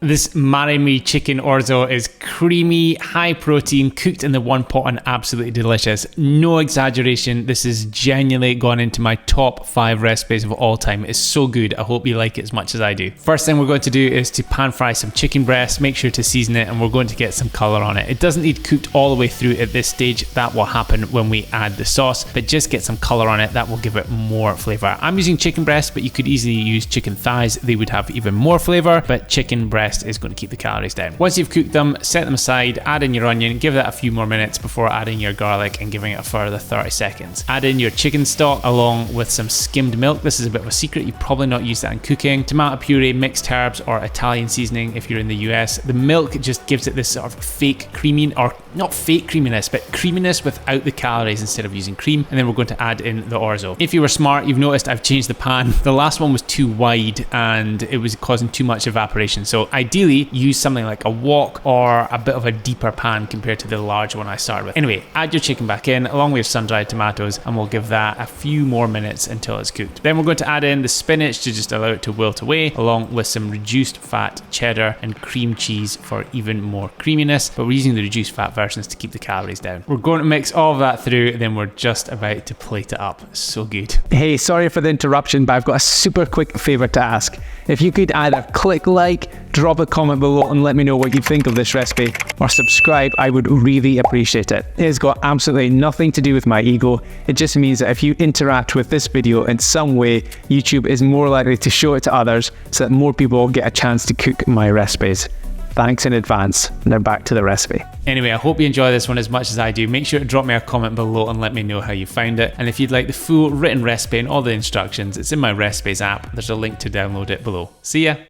This Marry Me Chicken Orzo is creamy, high protein, cooked in the one pot and absolutely delicious. No exaggeration, this is genuinely gone into my top 5 recipes of all time. It's so good, I hope you like it as much as I do. First thing we're going to do is to pan fry some chicken breast, make sure to season it, and we're going to get some colour on it. It doesn't need cooked all the way through at this stage, that will happen when we add the sauce, but just get some colour on it, that will give it more flavour. I'm using chicken breast, but you could easily use chicken thighs, they would have even more flavour, but chicken breast is going to keep the calories down. Once you've cooked them, set them aside, add in your onion, give that a few more minutes before adding your garlic and giving it a further 30 seconds. Add in your chicken stock along with some skimmed milk. This is a bit of a secret, you probably not use that in cooking. Tomato puree, mixed herbs, or Italian seasoning if you're in the US. The milk just gives it this sort of fake creamy, or not fake creaminess, but creaminess without the calories instead of using cream. And then we're going to add in the orzo. If you were smart, you've noticed I've changed the pan. The last one was too wide and it was causing too much evaporation. So ideally, use something like a wok or a bit of a deeper pan compared to the large one I started with. Anyway, add your chicken back in along with your sun-dried tomatoes and we'll give that a few more minutes until it's cooked. Then we're going to add in the spinach to just allow it to wilt away, along with some reduced fat cheddar and cream cheese for even more creaminess, but we're using the reduced fat versions to keep the calories down. We're going to mix all of that through, then we're just about to plate it up. So good. Hey, sorry for the interruption, but I've got a super quick favour to ask. If you could either click like, drop a comment below and let me know what you think of this recipe, or subscribe, I would really appreciate it. It has got absolutely nothing to do with my ego. It just means that if you interact with this video in some way, YouTube is more likely to show it to others so that more people get a chance to cook my recipes. Thanks in advance. Now back to the recipe. Anyway, I hope you enjoy this one as much as I do. Make sure to drop me a comment below and let me know how you found it. And if you'd like the full written recipe and all the instructions, it's in my recipes app. There's a link to download it below. See ya!